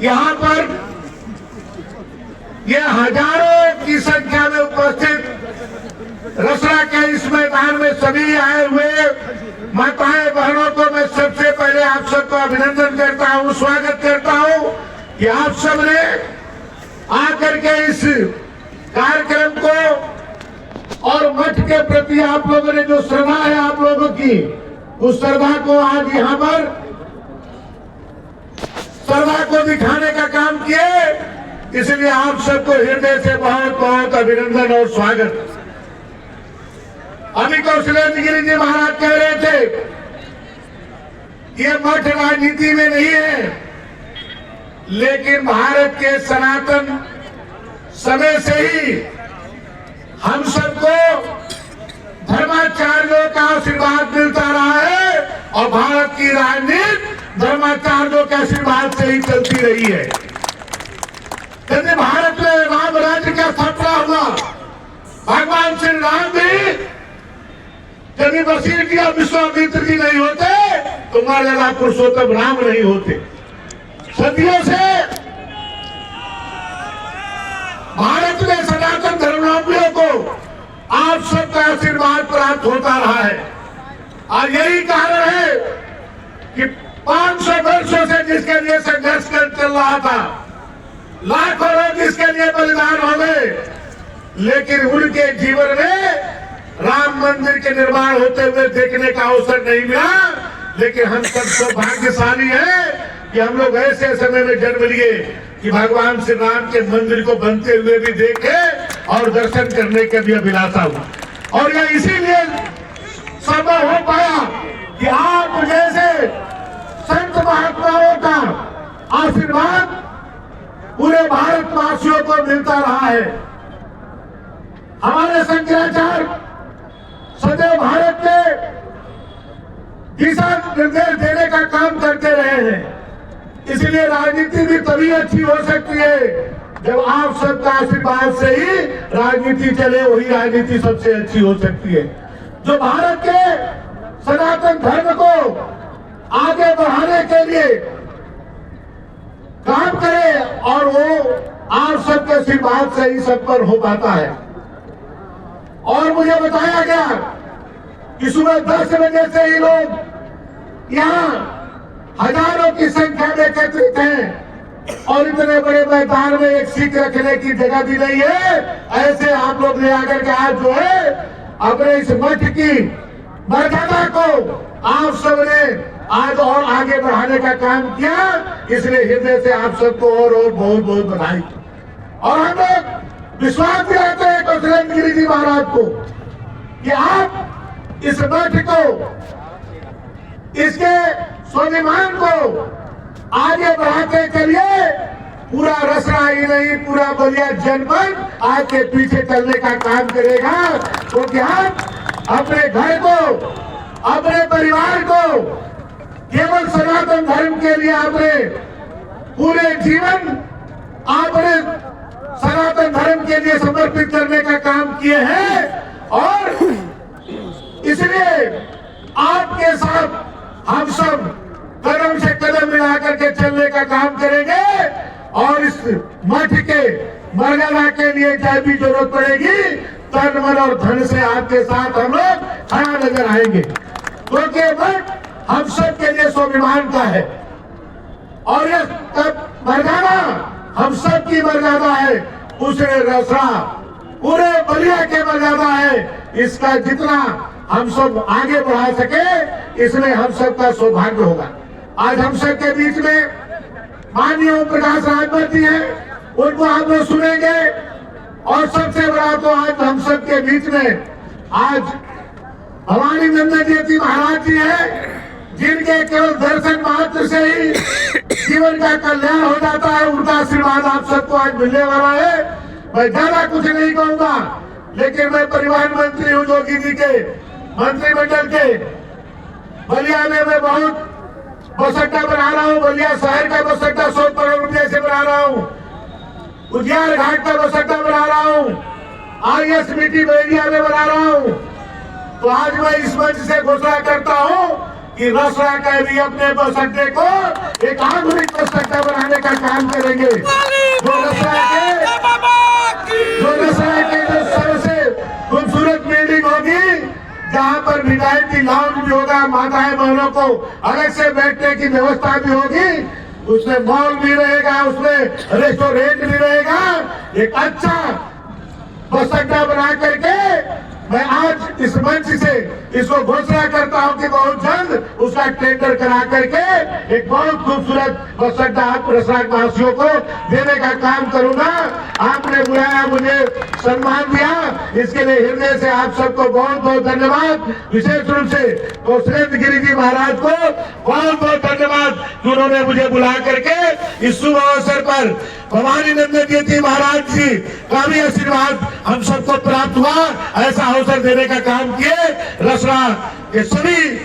यहाँ पर ये हजारों की संख्या में उपस्थित रसड़ा के इस मैदान में सभी आए हुए माताएं बहनों को मैं सबसे पहले आप सबका अभिनंदन करता हूं, स्वागत करता हूं कि आप सब ने आकर के इस कार्यक्रम को और मठ के प्रति आप लोगों ने जो श्रद्धा है आप लोगों की, उस श्रद्धा को आज यहाँ पर श्रद्धा को दिखाने का काम किए। इसलिए आप सबको हृदय से बहुत बहुत अभिनंदन और स्वागत। अभी कौशलेंद्र गिरी जी महाराज कह रहे थे ये मठ राजनीति में नहीं है, लेकिन भारत के सनातन समय से ही हम सबको धर्माचार्यों का आशीर्वाद मिलता रहा है और भारत की राजनीति धर्माचार्यों के आशीर्वाद से ही चलती रही है। यदि भारत में राम राज्य का स्थापना हुआ, भगवान श्री राम भी यदि वसीर जी और विश्वामित्र जी नहीं होते तो मर्यादा पुरुषोत्तम राम नहीं होते। सदियों से भारत में सनातन धर्मावलंबियों को आप सबका आशीर्वाद प्राप्त होता रहा है और यही कारण है कि 500 वर्षों से जिसके लिए संघर्ष कर चल रहा था, लाखों लोग इसके लिए बलिदान हो गए, लेकिन उनके जीवन में राम मंदिर के निर्माण होते हुए देखने का अवसर नहीं मिला। लेकिन हम सब सौभाग्यशाली हैं कि हम लोग ऐसे समय में जन्म लिए कि भगवान श्री राम के मंदिर को बनते हुए भी देखे और दर्शन करने की भी अभिलाषा हुआ। और यह इसीलिए संभव हो पाया कि आप जैसे संत महात्माओं का आशीर्वाद पूरे भारतवासियों को मिलता रहा है। हमारे शंकराचार्य सदैव भारत के दिशा निर्देश देने का काम करते रहे हैं। इसलिए राजनीति भी तभी अच्छी हो सकती है जब आप सबका आशीर्वाद से ही राजनीति चले, वही राजनीति सबसे अच्छी हो सकती है। जो भारत के सनातन धर्म को आगे बढ़ाने के लिए काम करे और वो आप सबके आशीर्वाद से ही सब पर हो पाता है। और मुझे बताया गया कि सुबह 10 बजे से ही लोग यहाँ हजारों की संख्या में एकत्रित हैं और इतने बड़े मैदान में एक सीट रखने की जगह भी नहीं है। ऐसे आप लोग ने आकर के आज जो है अपने इस मठ की मर्यादा को आप सब ने आज और आगे बढ़ाने का काम किया। इसलिए हृदय से आप सबको और बहुत बहुत बधाई। और हम लोग विश्वास दिलाते हैं कौशलेंद्र गिरी जी महाराज को कि आप इस मठ को, इसके स्वाभिमान को आगे बढ़ाते चलिए। पूरा रसड़ा ही नहीं, पूरा बलिया जनपद आपके पीछे चलने का काम करेगा, क्योंकि आप अपने घर को, अपने परिवार को केवल सनातन धर्म के लिए आपने पूरे जीवन आपने सनातन धर्म के लिए समर्पित करने का काम किए हैं। और इसलिए आपके साथ हम सब कदम से कदम मिला करके चलने का काम करेंगे और इस मठ के मर्यादा के लिए चाहे भी जरूरत पड़ेगी, तन मन और धन से आपके साथ हम लोग खड़ा नजर आएंगे, क्योंकि मठ हम सब के लिए स्वाभिमान का है और यह मर्यादा हम सब की मर्यादा है। दूसरे रसड़ा पूरे बलिया के मर्यादा है। इसका जितना हम सब आगे बढ़ा सके, इसमें हम सबका सौभाग्य होगा। आज हम सब के बीच में माननीय ओम प्रकाश राजभर जी हैं, उनको हम लोग सुनेंगे। और सबसे बड़ा तो आज हम सब के बीच में आज भवानी नंदन जी महाराज जी हैं, जिनके केवल दर्शन मात्र से ही जीवन का कल्याण हो जाता है। उनका आशीर्वाद आप सबको आज मिलने वाला है। मैं ज्यादा कुछ नहीं कहूंगा, लेकिन मैं परिवहन मंत्री हूँ जोगी जी के मंत्रिमंडल के। बलिया में मैं बहुत बस अड्डा बना रहा हूँ, बलिया शहर का बस अड्डा 100 करोड़ रुपए से बना रहा हूँ, उजियार घाट का बस अड्डा बना रहा हूँ, ISBT बलिया में बना रहा हूँ। तो आज मैं इस मंच से घोषणा करता हूँ कि रसरा के भी अपने बस अड्डे को एक आधुनिक बस अड्डा बनाने का काम करेंगे। जो रसरा के जो सबसे खूबसूरत बिल्डिंग होगी, जहाँ पर VIP लाउंज भी होगा, माताएं बहनों को अलग से बैठने की व्यवस्था भी होगी, उसमें मॉल भी रहेगा, उसमें रेस्टोरेंट भी रहेगा। एक अच्छा बस अड्डा बना करके मैं आज इस मंच से इसको घोषणा करता हूं कि बहुत जल्द उसका टेंडर करा करके एक बहुत खूबसूरत बस अड्डा आप रसरा वासियों को देने का काम करूंगा। आपने बुलाया, मुझे सम्मान दिया, इसके लिए हृदय से आप सबको बहुत बहुत धन्यवाद। विशेष रूप से सुरेंद्र गिरी जी महाराज को बहुत बहुत धन्यवाद कि उन्होंने मुझे बुला करके इस शुभ अवसर पर भवानी नंदन जी महाराज जी का भी आशीर्वाद हम सबको प्राप्त हुआ, ऐसा अवसर देने का काम किए। रसरा के सभी